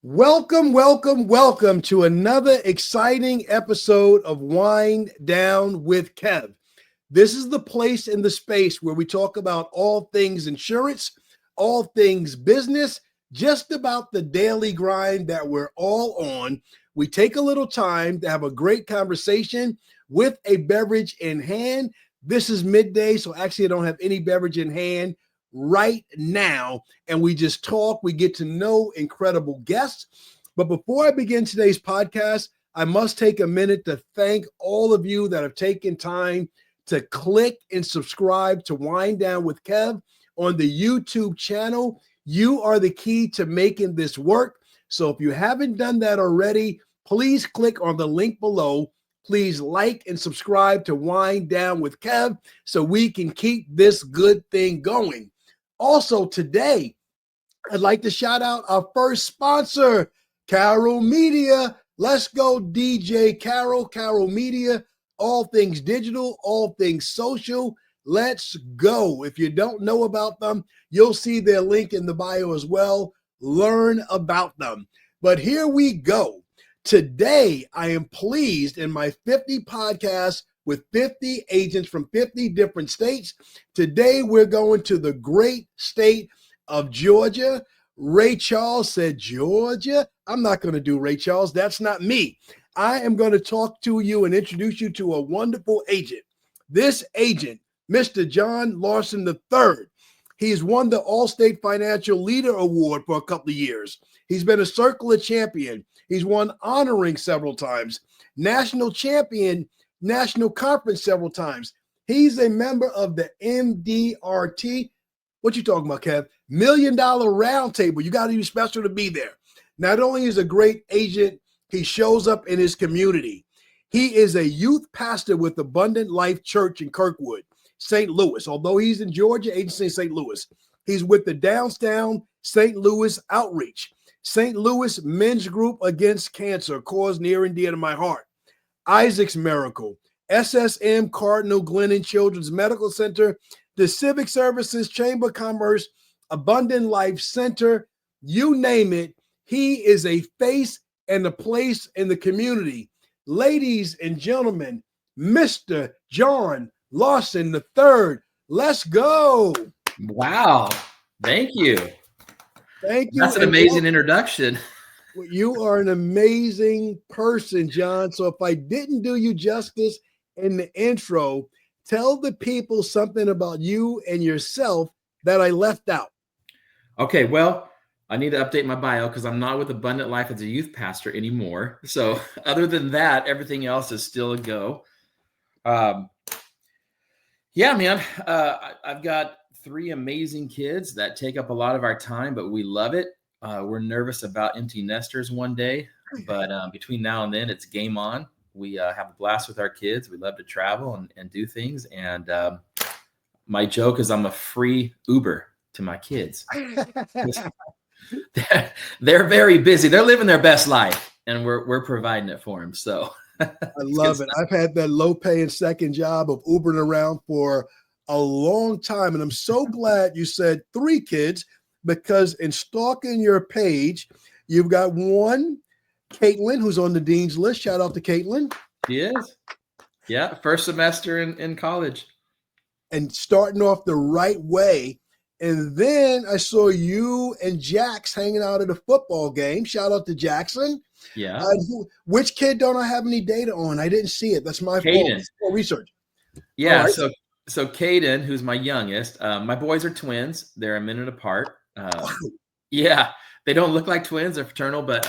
Welcome, welcome, welcome to another exciting episode of Wind Down with Kev. This is the place in the space where we talk about all things insurance, all things business, just about the daily grind that we're all on. We take a little time to have a great conversation with a beverage in hand. This is midday, so actually I don't have any beverage in hand right now, and we just talk. We get to know incredible guests. But before I begin today's podcast, I must take a minute to thank all of you that have taken time to click and subscribe to Wind Down with Kev on the YouTube channel. You are the key to making this work. So if you haven't done that already, please click on the link below. Please like and subscribe to Wind Down with Kev so we can keep this good thing going. Also today, I'd like to shout out our first sponsor, Carol Media. Let's go, DJ Carol. Carol Media, all things digital, all things social. Let's go. If you don't know about them, you'll see their link in the bio as well. Learn about them. But here we go. Today, I am pleased in my 50 podcasts with 50 agents from 50 different states. Today, we're going to the great state of Georgia. Ray Charles said, Georgia? I'm not going to do Ray Charles. That's not me. I am going to talk to you and introduce you to a wonderful agent. This agent, Mr. John Larson III. He's won the All-State Financial Leader Award for a couple of years. He's been a Circle of Champion. He's won honoring several times, national champion, national conference several times. He's a member of the MDRT. What you talking about, Kev? $1 Million Roundtable. You got to be special to be there. Not only is a great agent, he shows up in his community. He is a youth pastor with Abundant Life Church in Kirkwood, St. Louis. Although he's in Georgia, agency in St. Louis. He's with the Downtown St. Louis Outreach. St. Louis Men's Group Against Cancer, cause near and dear to my heart. Isaac's Miracle, SSM Cardinal Glennon Children's Medical Center, the Civic Services Chamber of Commerce, Abundant Life Center, you name it. He is a face and a place in the community. Ladies and gentlemen, Mr. John Larson III. Let's go. Wow. Thank you. Thank you. That's an amazing introduction. You are an amazing person, John. So if I didn't do you justice in the intro, tell the people something about you and yourself that I left out. Okay, well, I need to update my bio because I'm not with Abundant Life as a youth pastor anymore. So other than that, everything else is still a go. Yeah, man, I've got 3 amazing kids that take up a lot of our time, but we love it. We're nervous about empty nesters one day, but between now and then, it's game on. We have a blast with our kids. We love to travel and do things. And my joke is I'm a free Uber to my kids. They're very busy. They're living their best life, and we're providing it for them. So I love it. I've had that low-paying second job of Ubering around for a long time, and I'm so glad you said 3 kids, because in stalking your page, you've got one, Caitlin, who's on the dean's list. Shout out to Caitlin. She is. Yeah, first semester in college. And starting off the right way. And then I saw you and Jax hanging out at a football game. Shout out to Jackson. Yeah. Which kid don't I have any data on? I didn't see it. That's my fault. Research. Yeah, right. So Caden, who's my youngest, my boys are twins. They're a minute apart. Yeah, they don't look like twins. They're fraternal, but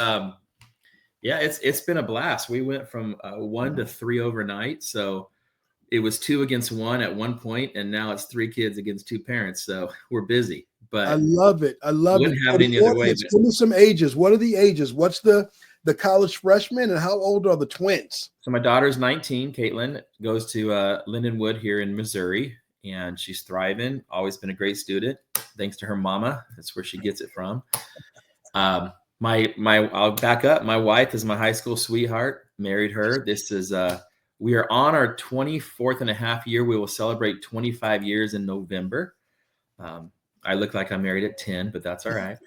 yeah, it's been a blast. We went from 1 to 3 overnight. So it was 2 against 1 at one point, and now it's 3 kids against 2 parents. So we're busy. But I love it. I love it. Wouldn't have it any other way. Give me some ages. What are the ages? What's the college freshman, and how old are the twins? So my daughter's 19. Caitlin goes to Lindenwood here in Missouri, and she's thriving. Always been a great student, thanks to her mama. That's where she gets it from. I'll back up. My wife is my high school sweetheart. Married her. This is we are on our 24th and a half year. We will celebrate 25 years in November. I look like I'm married at 10, but that's all right.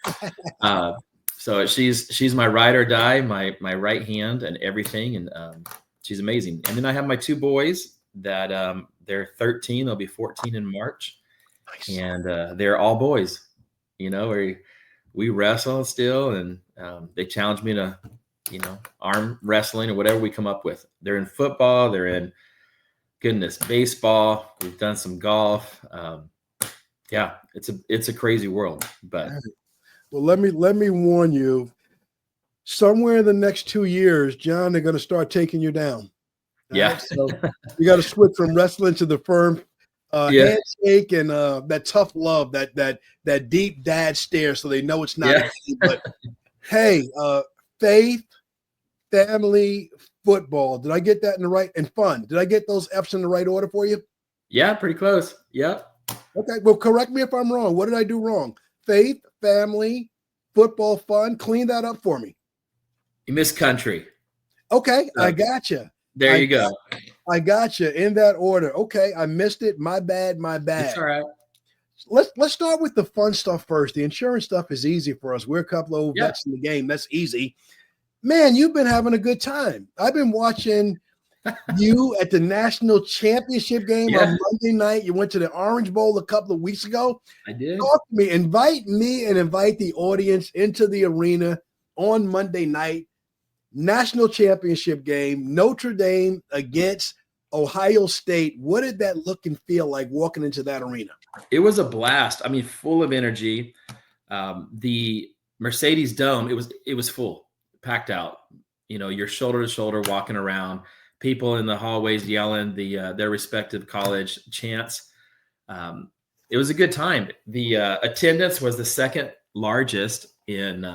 So she's my ride or die, my right hand and everything, and she's amazing. And then I have my two boys that they're 13, they'll be 14 in March, Nice. and they're all boys. You know, we wrestle still, and they challenge me to, you know, arm wrestling or whatever we come up with. They're in football, they're in goodness baseball. We've done some golf. Yeah, it's a crazy world, but Well, let me warn you. Somewhere in the next 2 years, John, they're going to start taking you down. yeah, Right? So you got to switch from wrestling to the firm yeah, handshake and that tough love, that deep dad stare, so they know it's not a yeah, game. But hey, faith, family, football. Did I get that in the right? And fun. Did I get those F's in the right order for you? yeah, pretty close. Yep. Okay. Well, correct me if I'm wrong. What did I do wrong? Faith, family, football, fun. Clean that up for me. You missed country. Okay, I gotcha. There you go. I gotcha in that order. Okay, I missed it. My bad. My bad. It's all right. Let's start with the fun stuff first. The insurance stuff is easy for us. We're a couple of old vets in the game. That's easy. Man, you've been having a good time. I've been watching you at the national championship game on Monday night. You went to the Orange Bowl a couple of weeks ago. I did. Talk to me. Invite me and invite the audience into the arena on Monday night. National championship game, Notre Dame against Ohio State. What did that look and feel like walking into that arena? It was a blast. I mean, full of energy. The Mercedes Dome, it was full, packed out. You know, you're shoulder to shoulder walking around, people in the hallways yelling their respective college chants. It was a good time. The attendance was the second largest in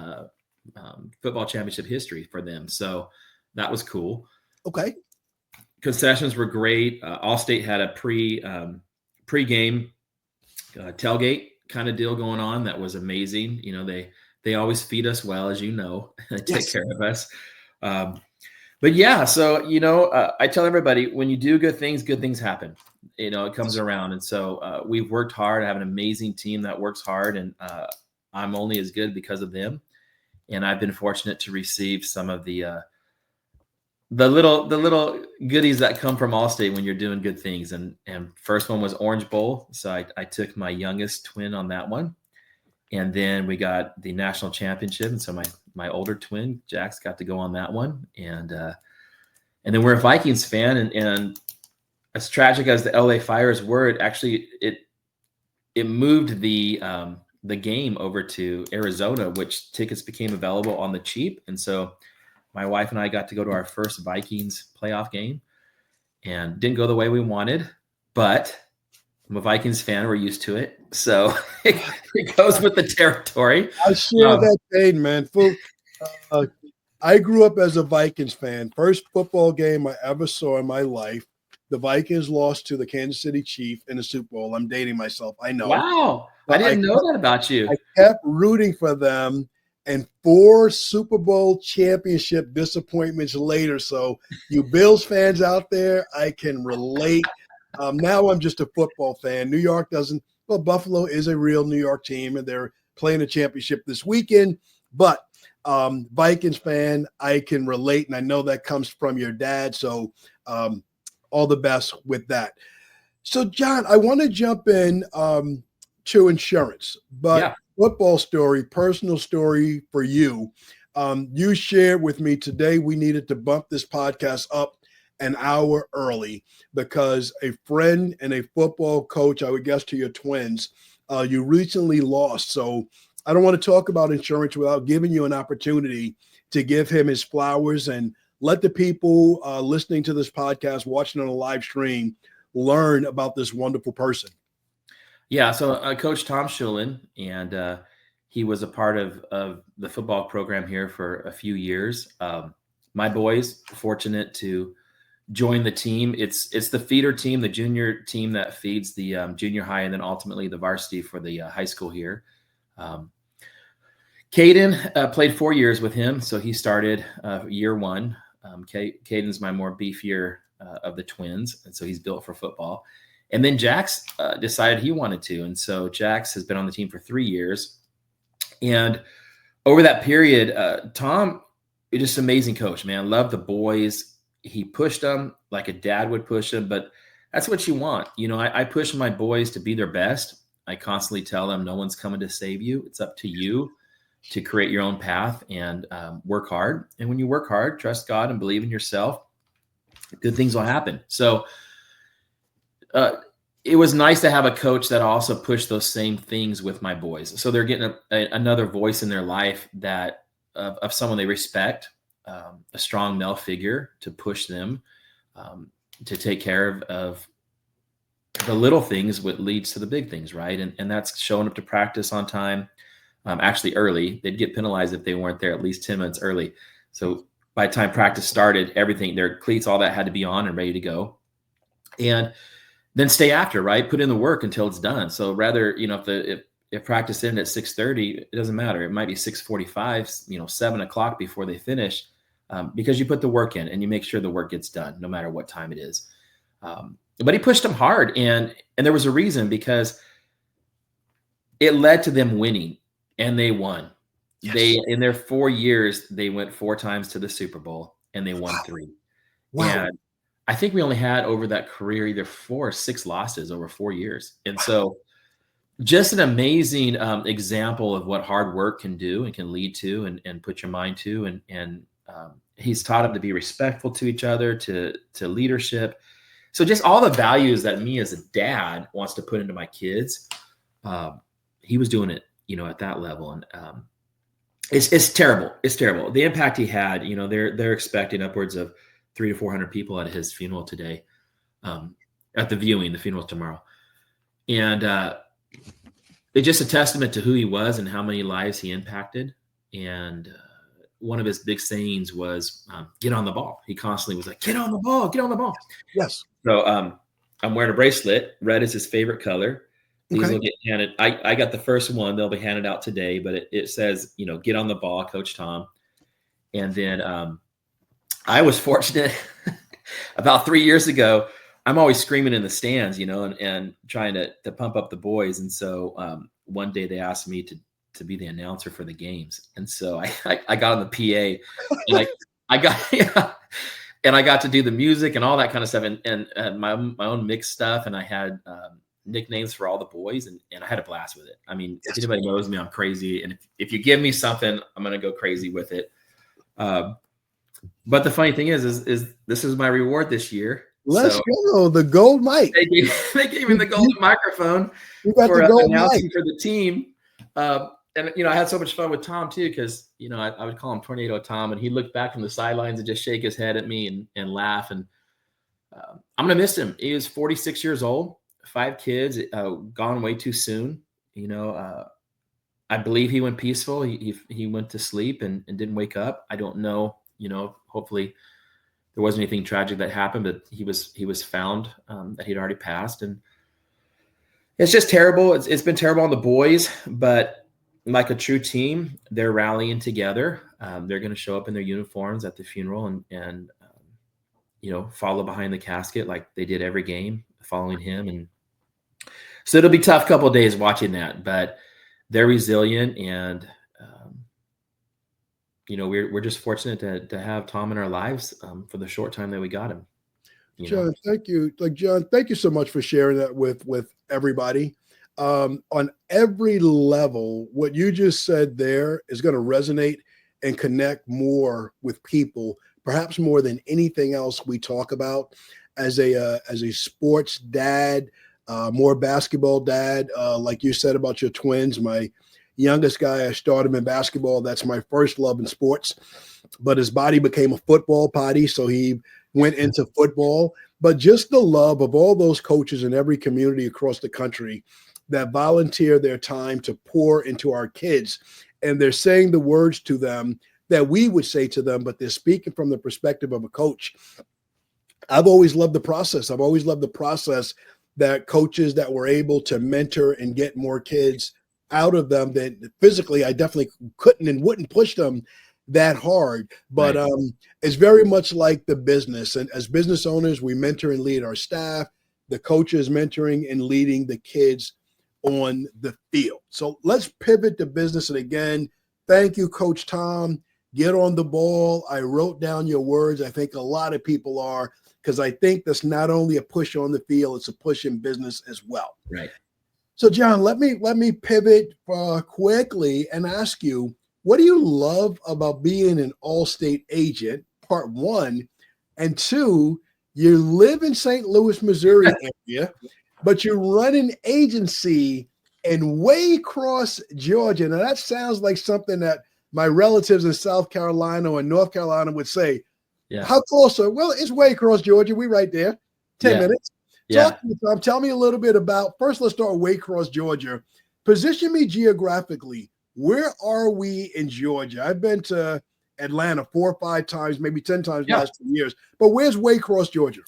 football championship history for them. So that was cool. Okay. Concessions were great. Allstate had a pre-game tailgate kind of deal going on. That was amazing. You know, they always feed us well, as you know, they take care of us. But yeah, so, you know, I tell everybody, when you do good things happen. You know, it comes around. And so we've worked hard. I have an amazing team that works hard, and I'm only as good because of them. And I've been fortunate to receive some of the little goodies that come from Allstate when you're doing good things. And first one was Orange Bowl. So I took my youngest twin on that one. And then we got the national championship. And so my older twin, Jax, got to go on that one. And then we're a Vikings fan. And as tragic as the LA Fires were, it moved the game over to Arizona, which tickets became available on the cheap. And so my wife and I got to go to our first Vikings playoff game, and didn't go the way we wanted, but I'm a Vikings fan. We're used to it. So it goes with the territory. I share that pain, man. I grew up as a Vikings fan. First football game I ever saw in my life. The Vikings lost to the Kansas City Chiefs in the Super Bowl. I'm dating myself. I know. Wow. I didn't know that about you. I kept rooting for them, and 4 Super Bowl championship disappointments later. So you Bills fans out there, I can relate. Now I'm just a football fan. New York doesn't. Well, Buffalo is a real New York team, and they're playing a championship this weekend. But Vikings fan, I can relate, and I know that comes from your dad. So all the best with that. So, John, I want to jump in to insurance, but football story, personal story for you. You shared with me today we needed to bump this podcast up an hour early because a friend and a football coach, I would guess to your twins, you recently lost. So I don't want to talk about insurance without giving you an opportunity to give him his flowers and let the people listening to this podcast, watching on a live stream, learn about this wonderful person. Yeah, so Coach Tom Shulin, and he was a part of the football program here for a few years. My boys, fortunate to join the team. It's the feeder team, the junior team that feeds the junior high, and then ultimately the varsity for the high school here. Caden played 4 years with him, so he started year one. Caden's my more beefier of the twins, and so he's built for football. And then Jax decided he wanted to, and so Jax has been on the team for 3 years. And over that period, Tom is just an amazing coach, man. Loved the boys. He pushed them like a dad would push them, but that's what you want. I push my boys to be their best. I constantly tell them no one's coming to save you. It's up to you to create your own path and work hard. And when you work hard, trust God and believe in yourself, good things will happen. So it was nice to have a coach that also pushed those same things with my boys. So they're getting another voice in their life that of someone they respect, a strong male figure to push them to take care of the little things, what leads to the big things, right? And that's showing up to practice on time, actually early. They'd get penalized if they weren't there at least 10 minutes early. So by the time practice started, everything, their cleats, all that had to be on and ready to go. And then stay after, right? Put in the work until it's done. So rather, if practice ended at 6:30, it doesn't matter. It might be 6:45, 7 o'clock before they finish, because you put the work in and you make sure the work gets done, no matter what time it is. But he pushed them hard, and there was a reason, because it led to them winning, and they won. Yes. In their 4 years, they went 4 times to the Super Bowl, and they won 3. Wow. And I think we only had over that career either 4 or 6 losses over 4 years. And so just an amazing example of what hard work can do and can lead to and put your mind to. And he's taught them to be respectful to each other, to leadership. So just all the values that me as a dad wants to put into my kids, he was doing it, at that level. And it's terrible. It's terrible. The impact he had, they're expecting upwards of 300 to 400 people at his funeral today, at the viewing. The funeral's tomorrow. And it's just a testament to who he was and how many lives he impacted. And one of his big sayings was, get on the ball. He constantly was like, get on the ball, get on the ball. Yes. So I'm wearing a bracelet. Red is his favorite color. These will get handed. I got the first one. They'll be handed out today, but it says, get on the ball, Coach Tom. And then I was fortunate about 3 years ago. I'm always screaming in the stands, and trying to pump up the boys. And so one day they asked me to be the announcer for the games. And so I got on the PA, and I got and I got to do the music and all that kind of stuff, and my own mixed stuff. And I had nicknames for all the boys, and I had a blast with it. I mean, if anybody knows me, I'm crazy. And if you give me something, I'm going to go crazy with it. But the funny thing is this is my reward this year. Let's go. The gold mic. They gave me the golden microphone for announcing for the team. And, I had so much fun with Tom too, because, I would call him Tornado Tom, and he'd look back from the sidelines and just shake his head at me and laugh. And I'm going to miss him. He was 46 years old, 5 kids, gone way too soon. I believe he went peaceful. He went to sleep and didn't wake up. I don't know, hopefully there wasn't anything tragic that happened, but he was found that he'd already passed. And it's just terrible. It's been terrible on the boys, but like a true team, they're rallying together. They're going to show up in their uniforms at the funeral and follow behind the casket like they did every game, following him. And so it'll be a tough couple of days watching that, but they're resilient. And we're just fortunate to have Tom in our lives for the short time that we got him. John, thank you. John, thank you so much for sharing that with everybody. On every level, what you just said there is going to resonate and connect more with people, perhaps more than anything else we talk about as a sports dad, more basketball dad, like you said about your twins. My youngest guy, I started him in basketball. That's my first love in sports, but his body became a football potty, so he went into football. But just the love of all those coaches in every community across the country that volunteer their time to pour into our kids. And they're saying the words to them that we would say to them, but they're speaking from the perspective of a coach. I've always loved the process. I've always loved the process that coaches that were able to mentor and get more kids out of them that physically I definitely couldn't and wouldn't push them that hard. But right. It's very much like the business. And as business owners, we mentor and lead our staff, the coaches mentoring and leading the kids on the field. So let's pivot to business. And again, Thank you, Coach Tom. Get on the ball. I wrote down your words. I think a lot of people are, because I think that's not only a push on the field, it's a push in business as well. Right. So, John, let me pivot quickly and ask you, what do you love about being an Allstate agent? Part one, and two, you live in St. Louis, Missouri area, but you run an agency in Waycross, Georgia. Now, that sounds like something that my relatives in South Carolina or North Carolina would say. Yeah. How close are? Well, it's Waycross, Georgia. We right there. 10 minutes. Talk to me, Tom. Tell me a little bit about, first, let's start with Waycross, Georgia. Position me geographically. Where are we in Georgia? I've been to Atlanta 4 or 5 times, maybe 10 times in the last 2 years. But where's Waycross, Georgia?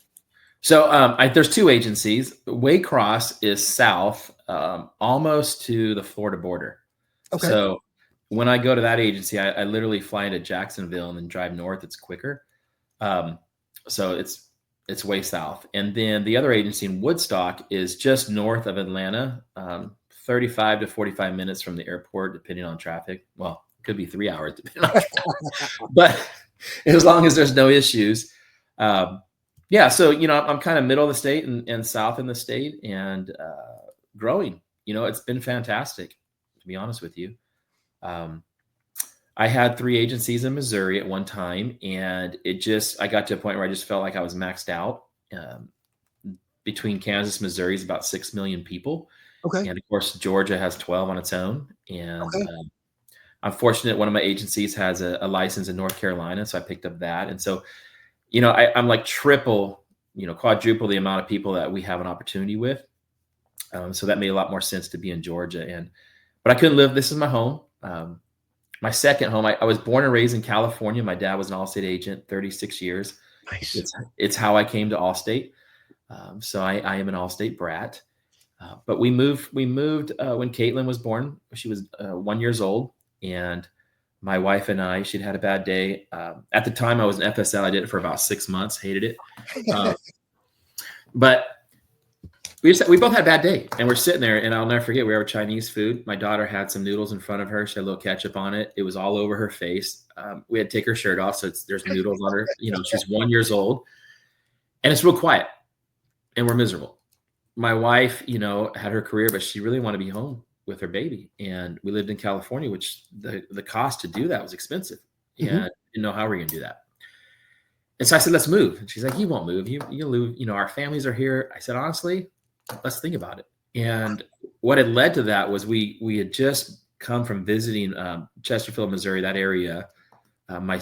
So there's 2 agencies. Waycross is south, almost to the Florida border. Okay. So when I go to that agency, I literally fly into Jacksonville and then drive north. It's quicker. So it's way south. And then the other agency in Woodstock is just north of Atlanta, 35 to 45 minutes from the airport, depending on traffic. Well, it could be 3 hours, depending on traffic. But as long as there's no issues. So, I'm kind of middle of the state and south in the state and growing. It's been fantastic, to be honest with you. I had 3 agencies in Missouri at one time, and I got to a point where I just felt like I was maxed out. Between Kansas, Missouri is about 6 million people. Okay. And of course, Georgia has 12 on its own. And I'm fortunate one of my agencies has a license in North Carolina, so I picked up that. And so, I'm like triple, quadruple the amount of people that we have an opportunity with. So that made a lot more sense to be in Georgia. But I couldn't live. This is my home. My second home, I was born and raised in California. My dad was an Allstate agent, 36 years. Nice. It's how I came to Allstate. So I am an Allstate brat. But we moved when Caitlin was born. She was 1 year old. And my wife and I, she'd had a bad day. At the time, I was an FSL. I did it for about 6 months, hated it. But we both had a bad day, and we're sitting there, and I'll never forget, we were Chinese food. My daughter had some noodles in front of her. She had a little ketchup on it. It was all over her face. We had to take her shirt off, so there's noodles on her. She's 1 year old, and it's real quiet, and we're miserable. My wife, had her career, but she really wanted to be home with her baby, and we lived in California, which the cost to do that was expensive, and didn't know how we're going to do that. And so I said, let's move. And she's like, you won't move. You'll move. Our families are here. I said, honestly, let's think about it. And what had led to that was we had just come from visiting Chesterfield, Missouri, that area. My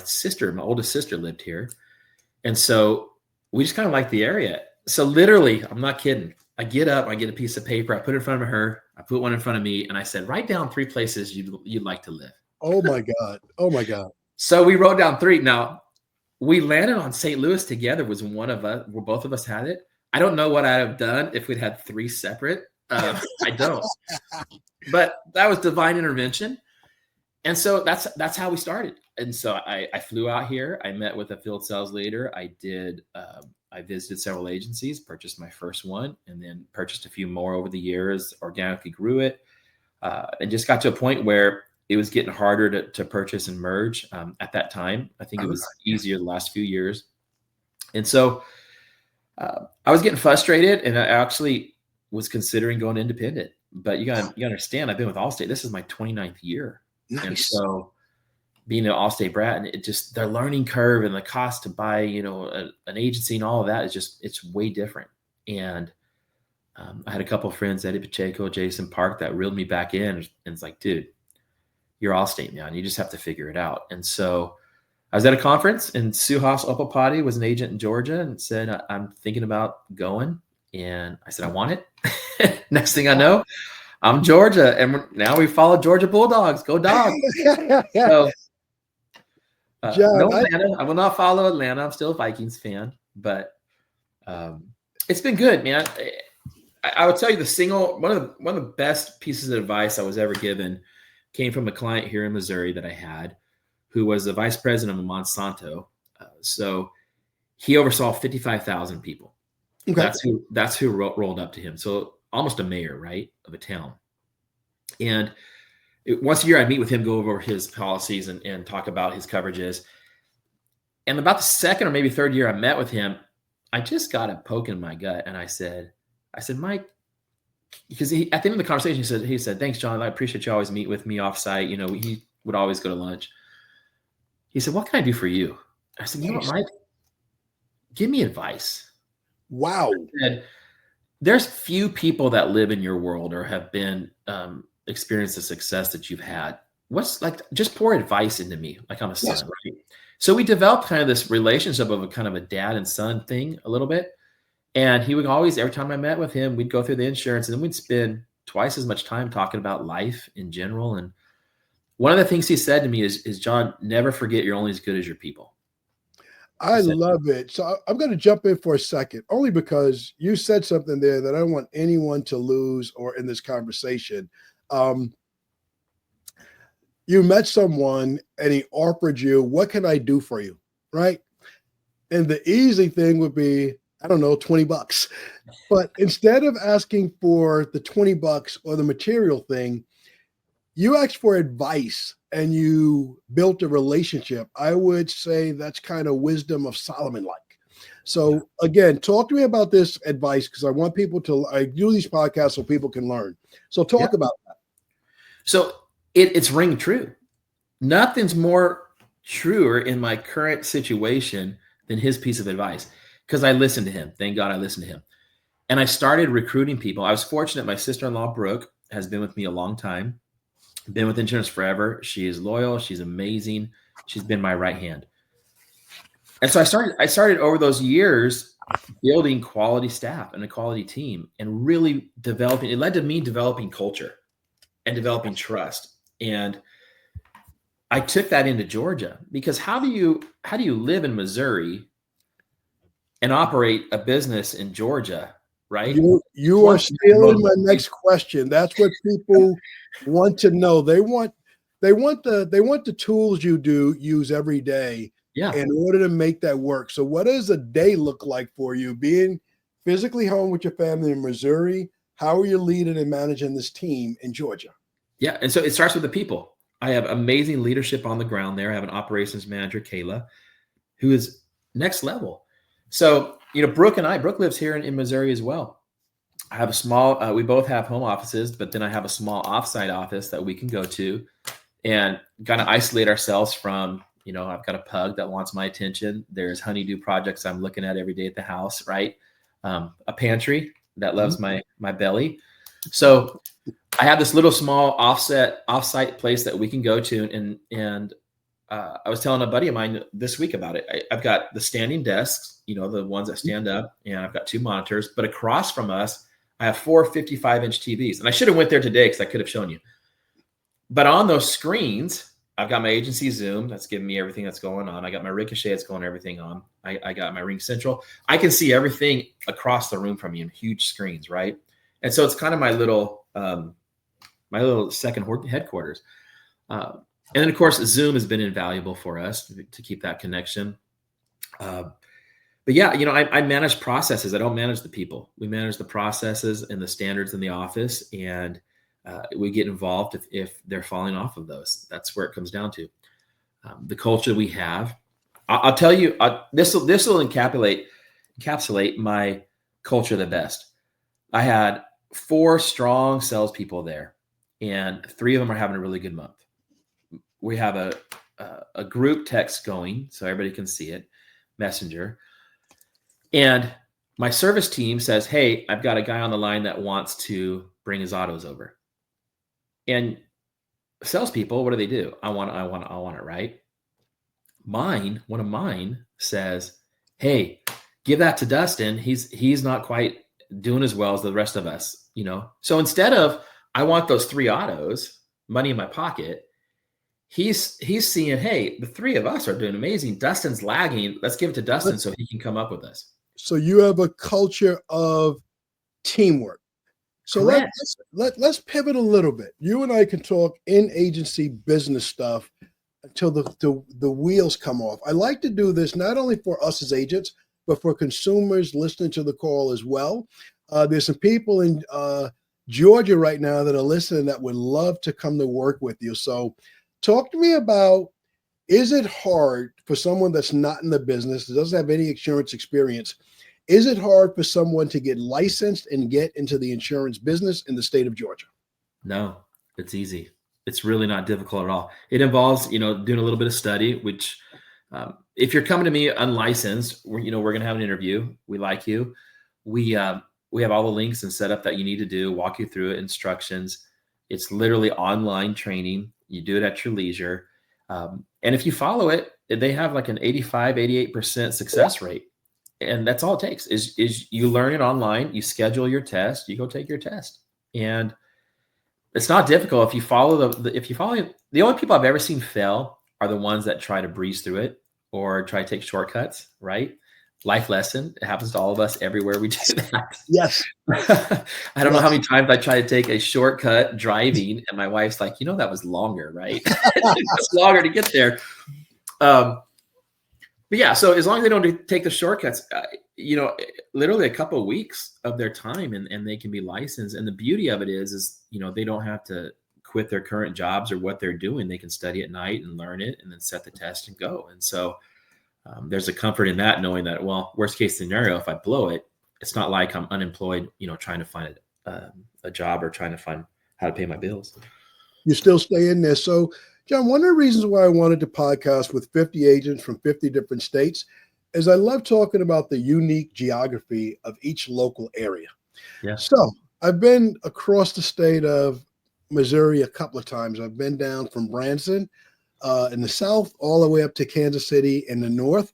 oldest sister lived here. And so we just kind of liked the area. So literally, I'm not kidding. I get up, I get a piece of paper, I put it in front of her, I put one in front of me, and I said, write down 3 places you'd like to live. Oh my God. Oh my God. So we wrote down 3. Now, we landed on St. Louis together was one of us, where both of us had it. I don't know what I'd have done if we'd had 3 separate. I don't. But that was divine intervention. And so that's how we started. And so I flew out here. I met with a field sales leader. I visited several agencies, purchased my first one, and then purchased a few more over the years, organically grew it, and just got to a point where it was getting harder to purchase and merge at that time. I think it was easier the last few years. And so I was getting frustrated, and I actually was considering going independent. But you understand, I've been with Allstate. This is my 29th year. Nice. And so being an Allstate brat, and it just, their learning curve and the cost to buy, an agency and all of that it's way different. And I had a couple of friends, Eddie Pacheco, Jason Park, that reeled me back in. And it's like, dude, you're Allstate now, and you just have to figure it out. And so I was at a conference, and Suhas Opapati was an agent in Georgia and said, I'm thinking about going. And I said, I want it. Next thing I know, I'm Georgia. And now we follow Georgia Bulldogs. Go Dogs. So, no Atlanta. I will not follow Atlanta. I'm still a Vikings fan, but it's been good, man. I would tell you one of the best pieces of advice I was ever given came from a client here in Missouri that I had, who was the vice president of Monsanto. So he oversaw 55,000 people. Okay. That's who rolled up to him. So almost a mayor, right, of a town. And once a year, I'd meet with him, go over his policies and talk about his coverages. And about the second or maybe third year I met with him, I just got a poke in my gut. And I said, Mike, because at the end of the conversation, he said, thanks, John. I appreciate you always meet with me offsite. He would always go to lunch. He said, what can I do for you? I said, you know what, Mike? Give me advice. Wow. I said, there's few people that live in your world or have been experienced the success that you've had. What's like, just pour advice into me, like I'm a son, right? So we developed kind of this relationship of a kind of a dad and son thing a little bit. And he would always, every time I met with him, we'd go through the insurance and then we'd spend twice as much time talking about life in general. And one of the things he said to me is John, never forget you're only as good as your people. I love it. So I'm going to jump in for a second, only because you said something there that I don't want anyone to lose or in this conversation. You met someone and he offered you, what can I do for you? Right. And the easy thing would be, I don't know, $20. But instead of asking for the $20 or the material thing, you asked for advice and you built a relationship. I would say that's kind of wisdom of Solomon-like. So again, talk to me about this advice, because I want people to, I do these podcasts so people can learn. So talk about that. So it's ring true. Nothing's more truer in my current situation than his piece of advice, because I listened to him. Thank God I listened to him. And I started recruiting people. I was fortunate. My sister-in-law, Brooke, has been with me a long time. Been with insurance forever. She is loyal. She's amazing. She's been my right hand. And so I started over those years building quality staff and a quality team and really developing. It led to me developing culture and developing trust. And I took that into Georgia, because how do you live in Missouri and operate a business in Georgia? Right. You are stealing my next question. That's what people want to know. They want the tools you use every day in order to make that work. So what does a day look like for you being physically home with your family in Missouri? How are you leading and managing this team in Georgia? Yeah. And so it starts with the people. I have amazing leadership on the ground there. I have an operations manager, Kayla, who is next level. So, Brooke lives here in Missouri as well. I have a small, we both have home offices, but then I have a small offsite office that we can go to and kind of isolate ourselves from, I've got a pug that wants my attention. There's honeydew projects I'm looking at every day at the house, right? A pantry that loves my belly. So I have this little small offsite place that we can go to. And I was telling a buddy of mine this week about it. I've got the standing desks, the ones that stand up, and I've got 2 monitors, but across from us, I have 4 55-inch TVs. And I should have went there today because I could have shown you. But on those screens, I've got my agency Zoom that's giving me everything that's going on. I got my Ricochet that's going everything on. I got my Ring Central. I can see everything across the room from you in huge screens, right? And so it's kind of my little second headquarters. And then, of course, Zoom has been invaluable for us to keep that connection. But yeah, I manage processes. I don't manage the people. We manage the processes and the standards in the office, and we get involved if they're falling off of those. That's where it comes down to. The culture we have. I'll tell you, this will encapsulate my culture the best. I had 4 strong salespeople there, and 3 of them are having a really good month. We have a group text going so everybody can see it, Messenger. And my service team says, hey, I've got a guy on the line that wants to bring his autos over. And salespeople, what do? I want it, right? One of mine says, hey, give that to Dustin. He's not quite doing as well as the rest of us, So instead of, I want those 3 autos, money in my pocket, he's seeing, hey, the 3 of us are doing amazing. Dustin's lagging. Let's give it to Dustin so he can come up with us. So you have a culture of teamwork. So let's pivot a little bit. You and I can talk in agency business stuff until the wheels come off. I like to do this not only for us as agents, but for consumers listening to the call as well. There's some people in Georgia right now that are listening that would love to come to work with you. So talk to me about, is it hard for someone that's not in the business, that doesn't have any insurance experience? Is it hard for someone to get licensed and get into the insurance business in the state of Georgia? No, it's easy. It's really not difficult at all. It involves, doing a little bit of study, which if you're coming to me unlicensed, we're going to have an interview. We like you. We have all the links and setup that you need to do, walk you through it, instructions. It's literally online training. You do it at your leisure. And if you follow it, they have like an 85, 88% success rate. And that's all it takes is you learn it online, you schedule your test, you go take your test. And it's not difficult if you follow the only people I've ever seen fail are the ones that try to breeze through it or try to take shortcuts, right? Life lesson. It happens to all of us everywhere we do that. Yes. I don't know how many times I try to take a shortcut driving and my wife's like, that was longer, right? It's longer to get there. But yeah, so as long as they don't take the shortcuts, literally a couple of weeks of their time and they can be licensed. And the beauty of it is they don't have to quit their current jobs or what they're doing. They can study at night and learn it and then set the test and go. And so there's a comfort in that, knowing that, well, worst case scenario, if I blow it, it's not like I'm unemployed, trying to find a job or trying to find how to pay my bills. You still stay in there. So John, one of the reasons why I wanted to podcast with 50 agents from 50 different states is I love talking about the unique geography of each local area. Yeah. So I've been across the state of Missouri a couple of times. I've been down from Branson in the south all the way up to Kansas City in the north.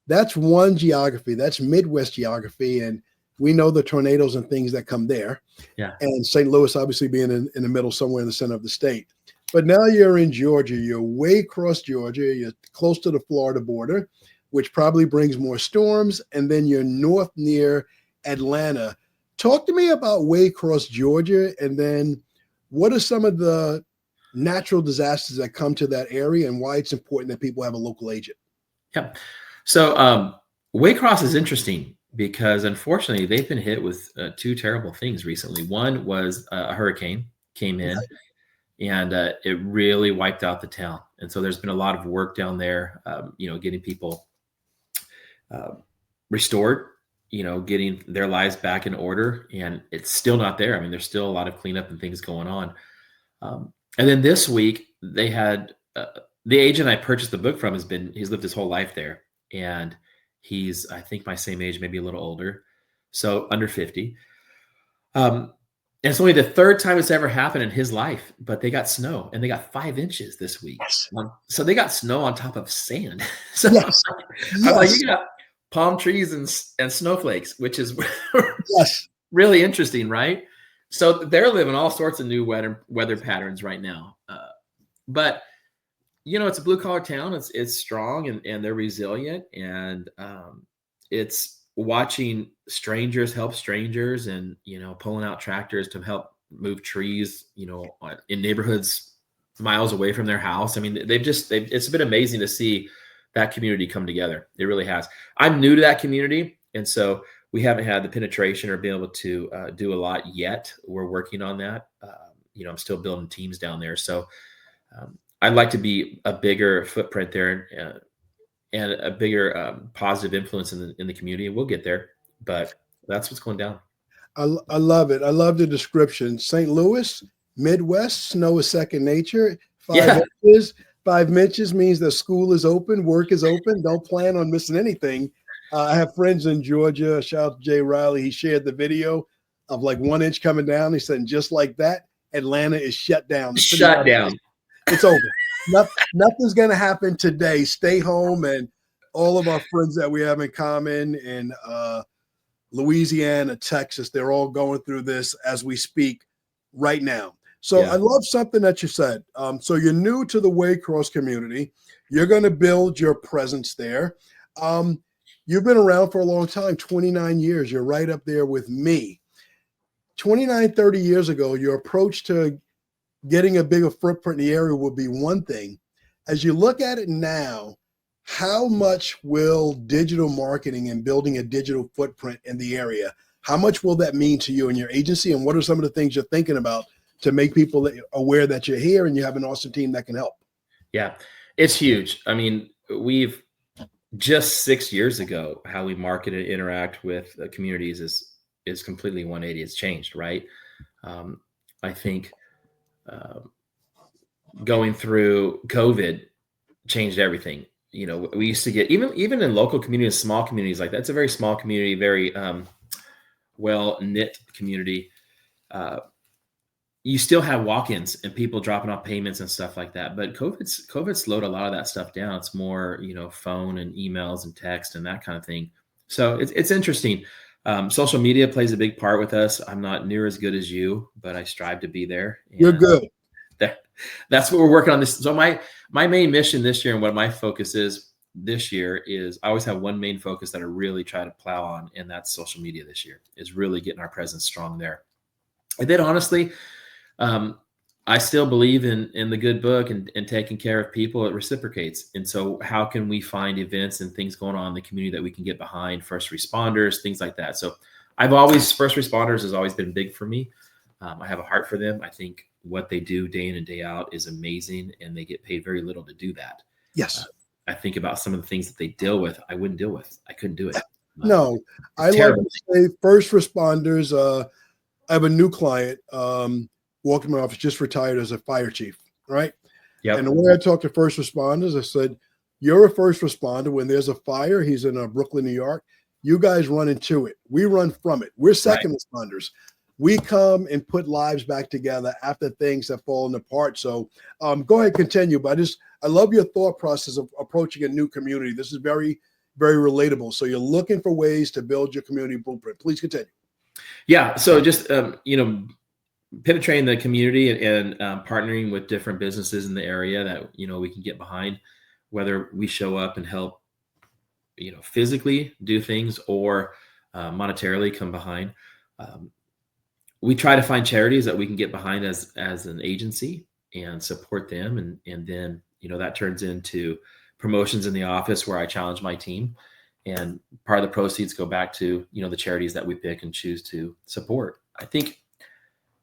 That's one geography. That's Midwest geography. And we know the tornadoes and things that come there. Yeah. And St. Louis obviously being in the middle, somewhere in the center of the state. But now you're in Georgia. You're way across Georgia. You're close to the Florida border, which probably brings more storms. And then you're north near Atlanta. Talk to me about Waycross, Georgia, and then what are some of the natural disasters that come to that area and why it's important that people have a local agent? Yeah. So Waycross is interesting because unfortunately they've been hit with two terrible things recently. One was a hurricane came in. And it really wiped out the town. And so there's been a lot of work down there, getting people restored, getting their lives back in order. And it's still not there. I mean, there's still a lot of cleanup and things going on. And then this week they had the agent I purchased the book from he's lived his whole life there. And he's, I think, my same age, maybe a little older. So under 50. And it's only the third time it's ever happened in his life, but they got snow and they got 5 inches this week. Yes. So they got snow on top of sand. So yes. I'm like, you got palm trees and snowflakes, which is yes. really interesting, right? So they're living all sorts of new weather patterns right now. But it's a blue collar town. It's strong and they're resilient, and it's watching strangers help strangers and, pulling out tractors to help move trees, in neighborhoods miles away from their house. I mean, it's been amazing to see that community come together. It really has. I'm new to that community. And so we haven't had the penetration or been able to do a lot yet. We're working on that. I'm still building teams down there. So I'd like to be a bigger footprint there, and a bigger positive influence in the community. We'll get there, but that's what's going down. I love it. I love the description. St. Louis, Midwest, snow is second nature. 5 inches. 5 inches means that school is open, work is open. Don't plan on missing anything. I have friends in Georgia. Shout out to Jay Riley. He shared the video of like 1 inch coming down. He said, just like that, Atlanta is shut down. Shut down. It's over. Nothing's going to happen today. Stay home. And all of our friends that we have in common in Louisiana, Texas, they're all going through this as we speak right now. So I love something that you said. So you're new to the Waycross community. You're going to build your presence there. You've been around for a long time, 29 years. You're right up there with me. 29, 30 years ago, your approach to getting a bigger footprint in the area will be one thing. As you look at it now, how much will digital marketing and building a digital footprint in the area, How much will that mean to you and your agency? And what are some of the things you're thinking about to make people aware that you're here and you have an awesome team that can help? Yeah, it's huge. I mean, we've just 6 years ago, how we market and interact with communities is completely 180. It's changed, right? I think uh, going through COVID changed everything. You know, we used to get even in local communities, small communities like that. It's a very small community, very well knit community. Uh, you still have walk-ins and people dropping off payments and stuff like that. But COVID slowed a lot of that stuff down. It's more, phone and emails and text and that kind of thing. So it's interesting. Social media plays a big part with us. I'm not near as good as you, but I strive to be there. You're good. That's what we're working on this. So my main mission this year and what my focus is this year is I always have one main focus that I really try to plow on, and that's social media this year, is really getting our presence strong there. And then honestly, I still believe in the good book and taking care of people. It reciprocates. And so how can we find events and things going on in the community that we can get behind, first responders, things like that. So first responders has always been big for me. I have a heart for them. I think what they do day in and day out is amazing, and they get paid very little to do that. Yes. I think about some of the things that they deal with. I wouldn't deal with. I couldn't do it. No, I love to say first responders. I have a new client, walked in my office, just retired as a fire chief, right? Yeah. And the way I talk to first responders, I said, you're a first responder. When there's a fire, he's in Brooklyn, New York. You guys run into it. We run from it. We're second responders. We come and put lives back together after things have fallen apart. So go ahead, continue. But I love your thought process of approaching a new community. This is very, very relatable. So you're looking for ways to build your community blueprint. Please continue. Yeah. So just, penetrating the community and partnering with different businesses in the area that, we can get behind, whether we show up and help, physically do things or monetarily come behind. We try to find charities that we can get behind as an agency and support them. And then, that turns into promotions in the office where I challenge my team, and part of the proceeds go back to, the charities that we pick and choose to support. I think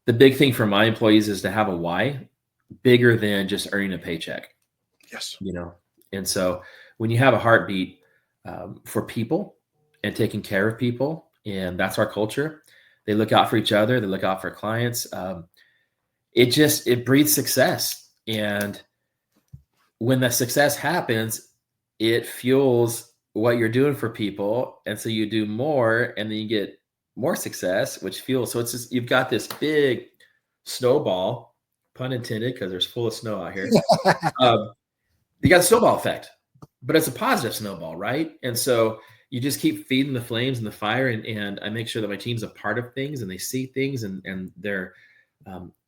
the big thing for my employees is to have a why bigger than just earning a paycheck. Yes. And so when you have a heartbeat for people and taking care of people, and that's our culture, they look out for each other, they look out for clients. It breeds success. And when the success happens, it fuels what you're doing for people. And so you do more, and then you get more success, which fuels. So it's just, you've got this big snowball, pun intended, because there's full of snow out here. You got a snowball effect, but it's a positive snowball, right? And so you just keep feeding the flames and the fire, and I make sure that my team's a part of things, and they see things, and they're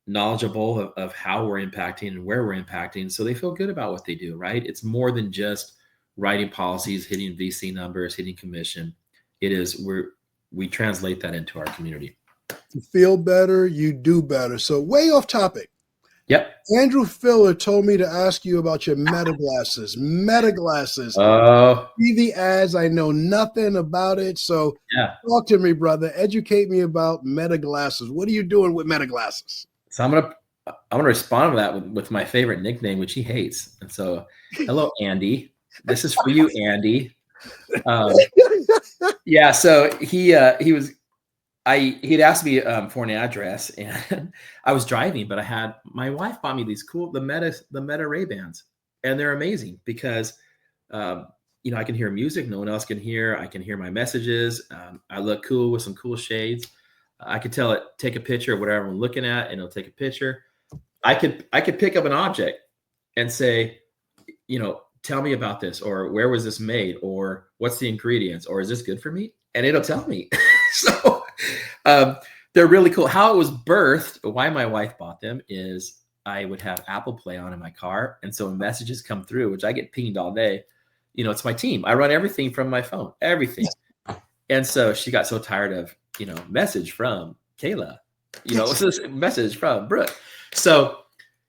knowledgeable of how we're impacting and where we're impacting. So they feel good about what they do, right? It's more than just writing policies, hitting VC numbers, hitting commission. It is we translate that into our community. You feel better, you do better. So way off topic. Yep. Andrew Filler told me to ask you about your Meta glasses. Meta glasses. TV ads, I know nothing about it. So talk to me, brother. Educate me about Meta glasses. What are you doing with Meta glasses? So I'm gonna respond to that with my favorite nickname, which he hates. And so, hello, Andy. This is for you, Andy. So he had asked me for an address, and I was driving, but my wife bought me these the Meta Ray-Bans, and they're amazing because I can hear music no one else can hear. I can hear my messages. I look cool with some cool shades. I could tell it, take a picture of whatever I'm looking at, and it'll take a picture. I could pick up an object and say, tell me about this, or where was this made, or what's the ingredients, or is this good for me? And it'll tell me. So they're really cool. How it was birthed, why my wife bought them, is I would have Apple Play on in my car. And so when messages come through, which I get pinged all day, it's my team. I run everything from my phone, everything. And so she got so tired of, message from Kayla, what's this message from Brooke? So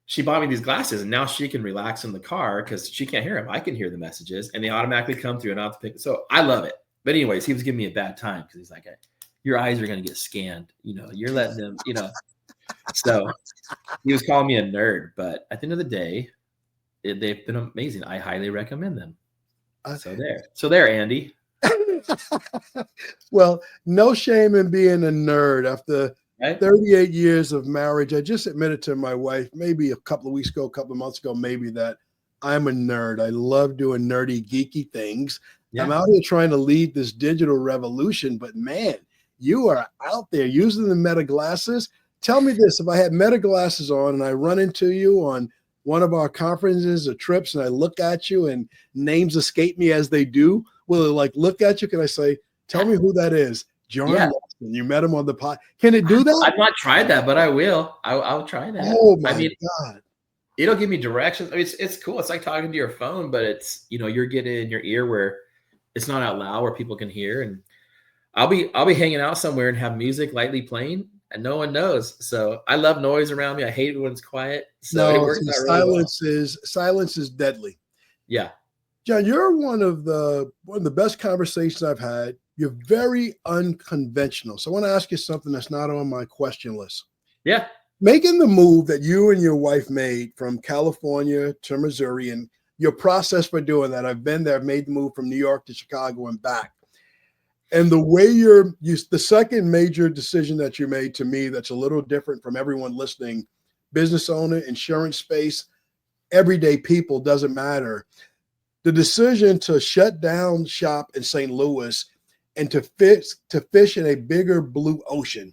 she bought me these glasses, and now she can relax in the car because she can't hear them. I can hear the messages, and they automatically come through, and I have to pick. So I love it. But anyways, he was giving me a bad time because he's like, your eyes are going to get scanned. You're letting them, So he was calling me a nerd, but at the end of the day, they've been amazing. I highly recommend them. So there, Andy. Well, no shame in being a nerd. After 38 years of marriage, I just admitted to my wife, maybe a couple of weeks ago, a couple of months ago, maybe, that I'm a nerd. I love doing nerdy, geeky things. Yeah. I'm out here trying to lead this digital revolution, but man, you are out there using the Meta glasses. Tell me this, if I had Meta glasses on and I run into you on one of our conferences or trips and I look at you and names escape me as they do, will it like look at you? Can I say, tell me who that is? John Larson. You met him on the pod. Can it do that? I've not tried that, but I will. I'll try that. Oh my God. It'll give me directions. I mean, it's cool. It's like talking to your phone, but it's, you're getting in your ear where it's not out loud where people can hear. And I'll be hanging out somewhere and have music lightly playing and no one knows. So I love noise around me. I hate it when it's quiet. So it works out really well. Silence is deadly. Yeah. John, you're one of the best conversations I've had. You're very unconventional. So I want to ask you something that's not on my question list. Yeah. Making the move that you and your wife made from California to Missouri, and your process for doing that. I've been there, I've made the move from New York to Chicago and back. And the way the second major decision that you made, to me, that's a little different from everyone listening, business owner, insurance space, everyday people, doesn't matter. The decision to shut down shop in St. Louis and to fish in a bigger blue ocean.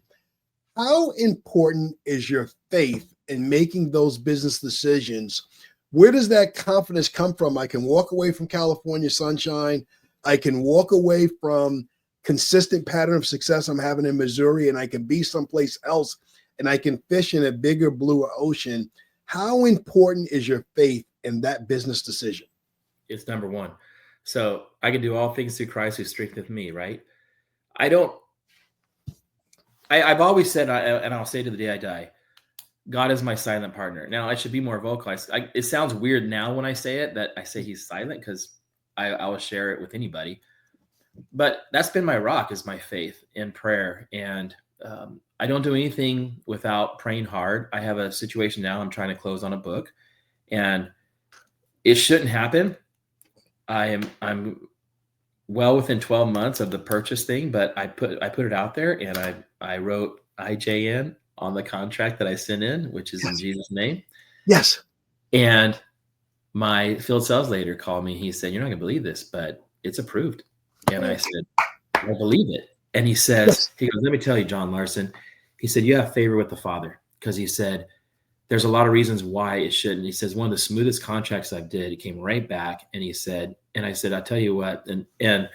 How important is your faith in making those business decisions? Where does that confidence come from? I can walk away from California sunshine. I can walk away from consistent pattern of success I'm having in Missouri, and I can be someplace else and I can fish in a bigger, bluer ocean. How important is your faith in that business decision? It's number one. So I can do all things through Christ who strengtheneth me, right? I've always said, and I'll say to the day I die, God is my silent partner. Now, I should be more vocal. It sounds weird now when I say it, that I say he's silent, because I will share it with anybody. But that's been my rock, is my faith in prayer. And I don't do anything without praying hard. I have a situation now. I'm trying to close on a book, and it shouldn't happen. I'm well within 12 months of the purchase thing, but I put it out there, and I wrote IJN on the contract that I sent in, which is in Jesus' name. Yes. And my field sales leader called me. He said, "You're not gonna believe this, but it's approved." And I said, "I believe it." And he says, yes. He goes, "Let me tell you, John Larson," he said, "you have favor with the Father." Because he said, there's a lot of reasons why it shouldn't. He says, one of the smoothest contracts I've did, it came right back. And he said, and I said, "I'll tell you what," and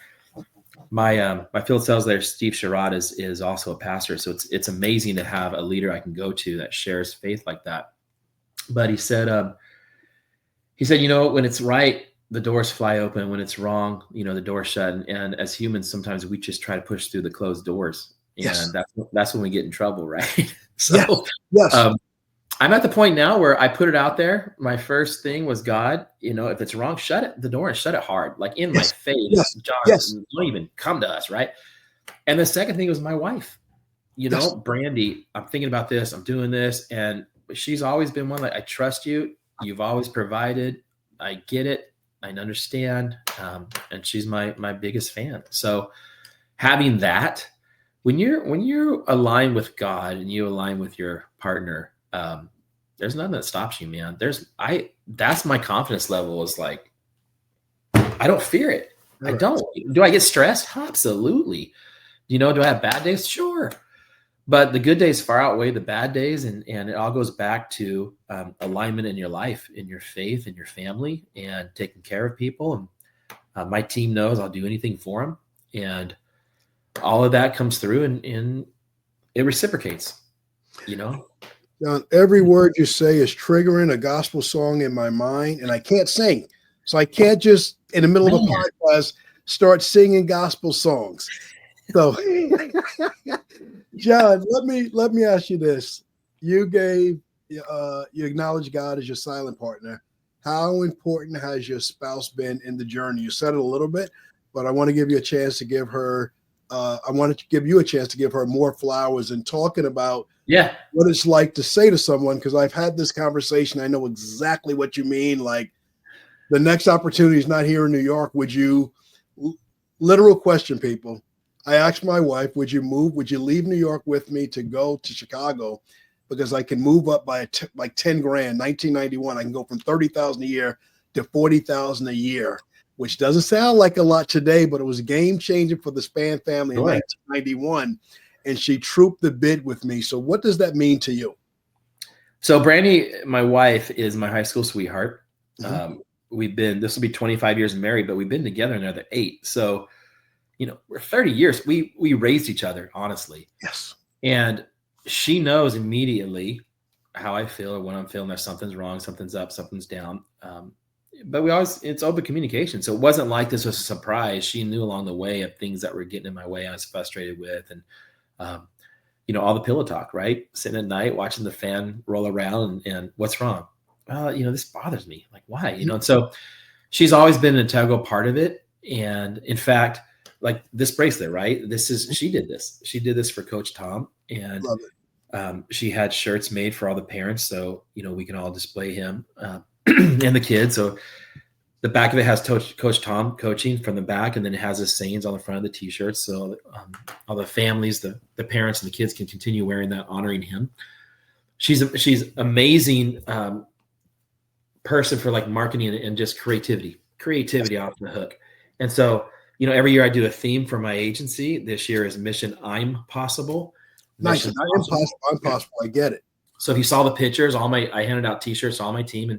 my field sales leader, Steve Sherrod, is also a pastor. So it's amazing to have a leader I can go to that shares faith like that. But he said, when it's right, the doors fly open. When it's wrong, the door's shut. And as humans, sometimes we just try to push through the closed doors. And yes. that's when we get in trouble, right? So yes. I'm at the point now where I put it out there. My first thing was, God, if it's wrong, shut the door and shut it hard, like in my face. Yes. John, yes. Don't even come to us, right? And the second thing was my wife, yes. Brandy, I'm thinking about this, I'm doing this. And she's always been one that I trust you. You've always provided. I get it. I understand. And she's my biggest fan. So having that, when you're aligned with God and you align with your partner, there's nothing that stops you, man. That's my confidence level, is like, I don't fear it. Right. I don't. Do I get stressed? Absolutely. Do I have bad days? Sure. But the good days far outweigh the bad days. And it all goes back to alignment in your life, in your faith, in your family, and taking care of people. And my team knows I'll do anything for them. And all of that comes through, and it reciprocates, John, every word you say is triggering a gospel song in my mind, and I can't sing. So I can't just, in the middle of a podcast, start singing gospel songs. So, John, let me ask you this. You acknowledge God as your silent partner. How important has your spouse been in the journey? You said it a little bit, but I want to give you a chance to give her I wanted to give you a chance to give her more flowers and talking about Yeah. what it's like to say to someone, because I've had this conversation. I know exactly what you mean. Like, the next opportunity is not here in New York. Would you, literal question, people. I asked my wife, would you move? Would you leave New York with me to go to Chicago? Because I can move up by like 10 grand. 1991, I can go from 30,000 a year to 40,000 a year, which doesn't sound like a lot today, but it was game changing for the Span family in 1991. And she trooped the bid with me. So what does that mean to you? So Brandy, my wife, is my high school sweetheart. Mm-hmm. This will be 25 years married, but we've been together another 8. So, we're 30 years. We raised each other, honestly. Yes. And she knows immediately how I feel, or when I'm feeling that something's wrong, something's up, something's down. But it's open communication. So it wasn't like this was a surprise. She knew along the way of things that were getting in my way I was frustrated with. And, all the pillow talk, right? Sitting at night, watching the fan roll around and what's wrong? Well, this bothers me. Like, why? And so she's always been an integral part of it. And in fact, like this bracelet, right? She did this for Coach Tom. And she had shirts made for all the parents. So, we can all display him and the kids. So the back of it has Coach Tom coaching from the back, and then it has his sayings on the front of the t-shirts. So all the families, the parents and the kids can continue wearing that, honoring him. She's amazing person for like marketing and just creativity off the hook. And so, every year I do a theme for my agency. This year is Mission I'm Possible. Nice. I'm possible. I get it. So if you saw the pictures, I handed out t-shirts to all my team,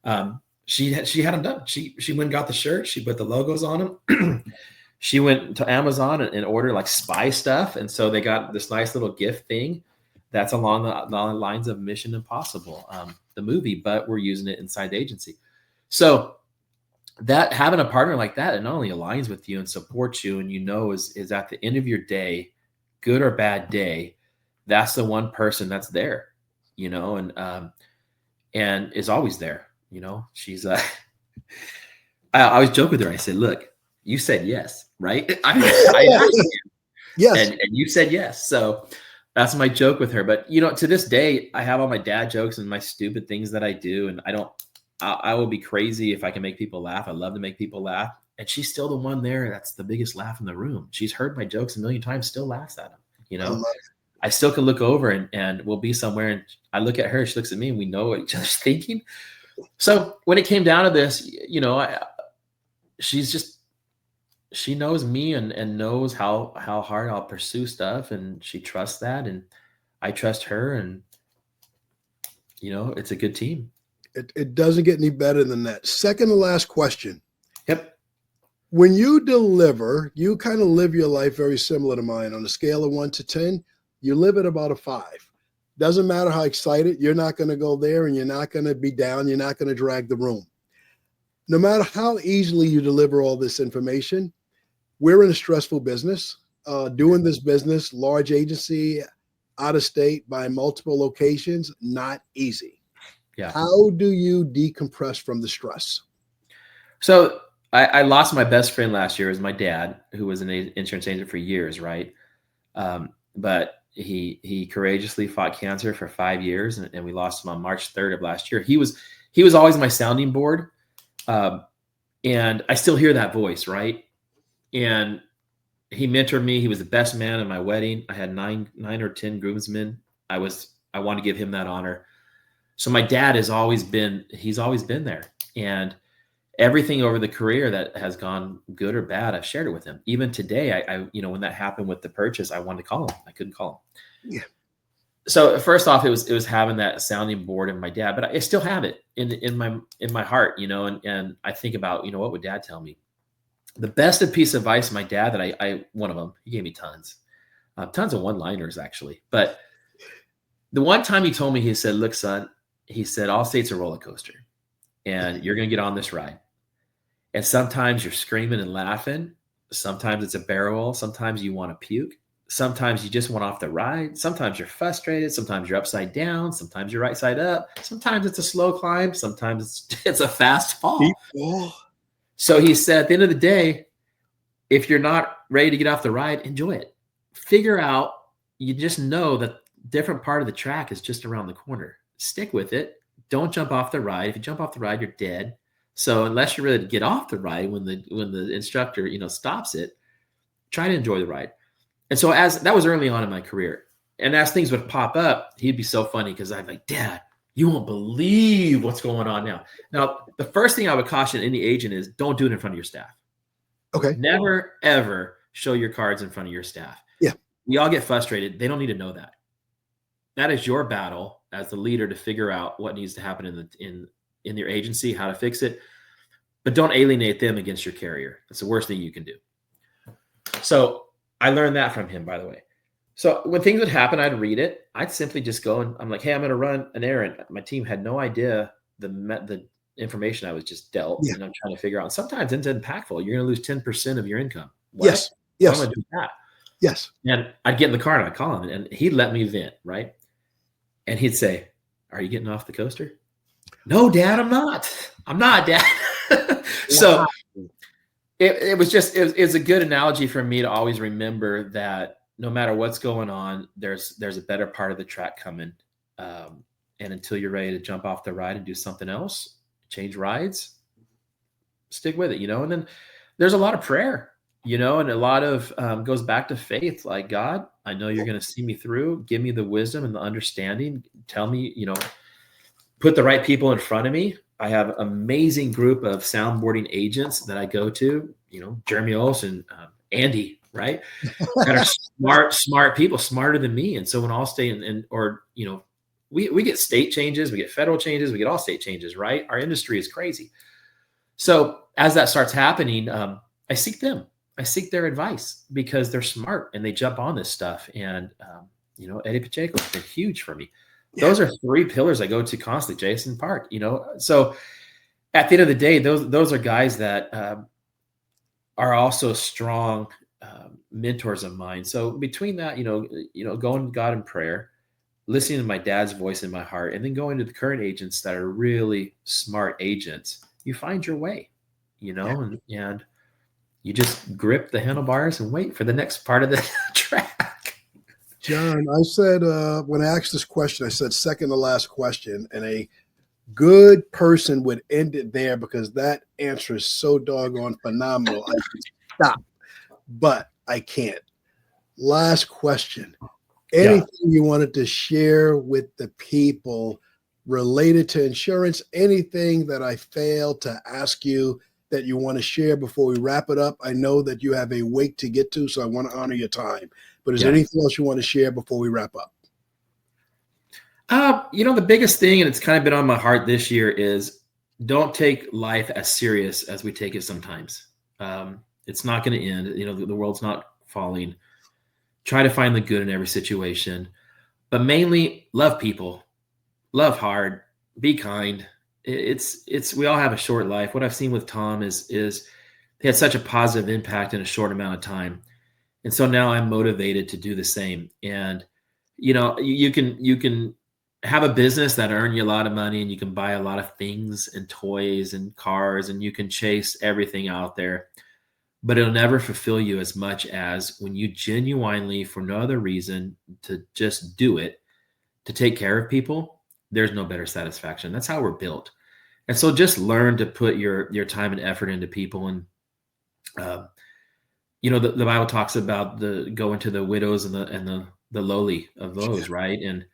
and she had them done. She went and got the shirt. She put the logos on them. She went to Amazon and ordered like spy stuff. And so they got this nice little gift thing that's along the lines of Mission Impossible, the movie, but we're using it inside the agency. So that having a partner like that, it not only aligns with you and supports you, and is at the end of your day, good or bad day, that's the one person that's there, and is always there. She's I always joke with her. I said, look, you said yes, right? I asked you. Yes. And you said yes. So that's my joke with her. But, to this day, I have all my dad jokes and my stupid things that I do. And I will be crazy if I can make people laugh. I love to make people laugh. And she's still the one there that's the biggest laugh in the room. She's heard my jokes a million times, still laughs at them, I still can look over and we'll be somewhere and I look at her, she looks at me, and we know what each other's thinking. So when it came down to this, she knows me and knows how hard I'll pursue stuff, and she trusts that, and I trust her, and it's a good team. It doesn't get any better than that. Second to last question. Yep. When you deliver, you kind of live your life very similar to mine. On a scale of 1 to 10, you live at about a 5. Doesn't matter how excited, you're not going to go there, and you're not going to be down. You're not going to drag the room. No matter how easily you deliver all this information, we're in a stressful business. Doing this business, large agency, out of state, by multiple locations, not easy. Yeah. How do you decompress from the stress? So I lost my best friend last year. It was my dad, who was an insurance agent for years, right? But he courageously fought cancer for 5 years, and we lost him on March 3rd of last year. He was always my sounding board, and I still hear that voice, right? And he mentored me. He was the best man at my wedding. I had nine or 10 groomsmen. I want to give him that honor. So my dad he's always been there, and everything over the career that has gone good or bad, I've shared it with him. Even today, I when that happened with the purchase, I wanted to call him. I couldn't call him. Yeah. So first off, it was having that sounding board of my dad, but I still have it in my heart, and I think about, what would dad tell me? The best piece of advice my dad that one of them, he gave me tons of one-liners actually. But the one time he told me, he said, look, son, he said, all state's a roller coaster, and you're going to get on this ride. And sometimes you're screaming and laughing. Sometimes it's a barrel. Sometimes you want to puke. Sometimes you just want off the ride. Sometimes you're frustrated. Sometimes you're upside down. Sometimes you're right side up. Sometimes it's a slow climb. Sometimes it's a fast fall. So he said, at the end of the day, if you're not ready to get off the ride, enjoy it. Figure out, you just know that different part of the track is just around the corner. Stick with it. Don't jump off the ride. If you jump off the ride, you're dead. So unless you're ready to get off the ride when the instructor, stops it, try to enjoy the ride. And so as that was early on in my career, and as things would pop up, he'd be so funny because I'd be like, Dad, you won't believe what's going on now. Now, the first thing I would caution any agent is don't do it in front of your staff. Okay. Never, ever show your cards in front of your staff. Yeah. We all get frustrated. They don't need to know that. That is your battle as the leader to figure out what needs to happen in your agency, how to fix it. But don't alienate them against your carrier. That's the worst thing you can do. So I learned that from him, by the way. So when things would happen, I'd read it. I'd simply just go and I'm like, hey, I'm going to run an errand. My team had no idea the information I was just dealt, and I'm trying to figure out. And sometimes it's impactful. You're going to lose 10% of your income. What? Yes. Yes. I'm going to do that. Yes. And I'd get in the car and I'd call him, and he'd let me vent, right? And he'd say, are you getting off the coaster? No, Dad, I'm not. I'm not, Dad. So it was a good analogy for me to always remember that no matter what's going on, there's a better part of the track coming. And until you're ready to jump off the ride and do something else, change rides, stick with it, and then there's a lot of prayer, and a lot of goes back to faith. Like, God, I know you're going to see me through. Give me the wisdom and the understanding. Tell me, put the right people in front of me. I have an amazing group of soundboarding agents that I go to, Jeremy Olson, Andy, right? That are smart people, smarter than me. And so when Allstate we get state changes, we get federal changes, we get all state changes, right? Our industry is crazy. So as that starts happening, I seek them. I seek their advice because they're smart and they jump on this stuff. And, Eddie Pacheco has been huge for me. Those are three pillars I go to constantly. Jason Park, so at the end of the day, those are guys that are also strong mentors of mine. So between that, going to God in prayer, listening to my dad's voice in my heart, and then going to the current agents that are really smart agents, you find your way, and you just grip the handlebars and wait for the next part of the track. John, I said, when I asked this question, I said second to last question, and a good person would end it there because that answer is so doggone phenomenal. I could stop, but I can't. Last question. Anything you wanted to share with the people related to insurance? Anything that I failed to ask you that you want to share before we wrap it up? I know that you have a wake to get to, so I want to honor your time. But is there anything else you want to share before we wrap up? The biggest thing, and it's kind of been on my heart this year, is don't take life as serious as we take it sometimes. It's not going to end. The world's not falling. Try to find the good in every situation, but mainly love people, love hard, be kind. We all have a short life. What I've seen with Tom is he had such a positive impact in a short amount of time. And so now I'm motivated to do the same. And, you can have a business that earn you a lot of money, and you can buy a lot of things and toys and cars, and you can chase everything out there, but it'll never fulfill you as much as when you genuinely, for no other reason, to just do it, to take care of people. There's no better satisfaction. That's how we're built. And so just learn to put your time and effort into people. And, the Bible talks about going to the widows and the lowly of those, right? And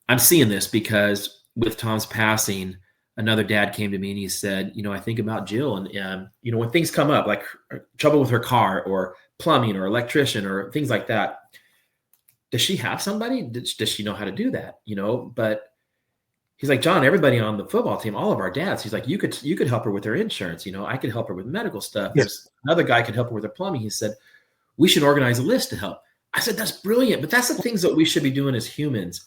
I'm seeing this because with Tom's passing, another dad came to me and he said, I think about Jill, and when things come up, like trouble with her car or plumbing or electrician or things like that, does she have somebody? Does she know how to do that? But he's like, John, everybody on the football team, all of our dads, he's like, you could help her with her insurance. I could help her with medical stuff. Yes. There's another guy could help her with her plumbing. He said, we should organize a list to help. I said, that's brilliant. But that's the things that we should be doing as humans,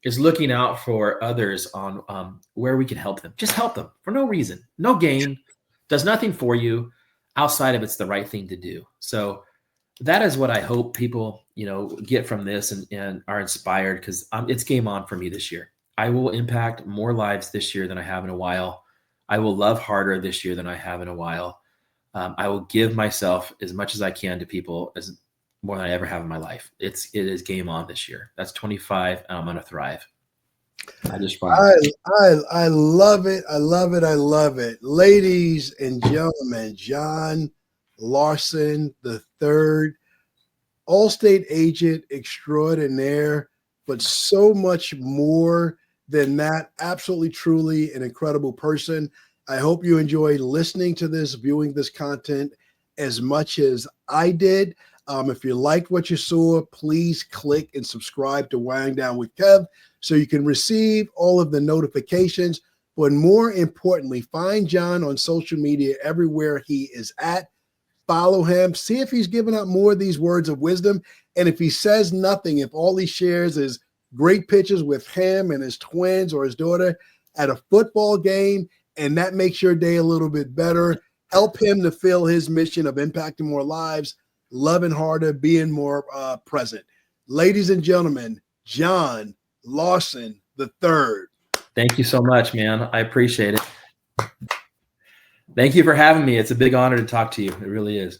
is looking out for others on where we can help them. Just help them for no reason, no gain, does nothing for you outside of it's the right thing to do. So that is what I hope people, get from this and are inspired, because it's game on for me this year. I will impact more lives this year than I have in a while. I will love harder this year than I have in a while. I will give myself as much as I can to people, as more than I ever have in my life. It is game on this year. That's 25, and I'm going to thrive. I love it. I love it. I love it. Ladies and gentlemen, John Larson the third, Allstate agent extraordinaire, but so much more than that. Absolutely, truly an incredible person. I hope you enjoyed listening to this, viewing this content as much as I did. If you liked what you saw, please click and subscribe to Winding Down with Kev so you can receive all of the notifications. But more importantly, find John on social media everywhere he is at. Follow him. See if he's giving out more of these words of wisdom. And if he says nothing, if all he shares is great pictures with him and his twins or his daughter at a football game, and that makes your day a little bit better, help him to fill his mission of impacting more lives, loving harder, being more present. Ladies and gentlemen, John Larson the third. Thank you so much, man. I appreciate it. Thank you for having me. It's a big honor to talk to you. It really is.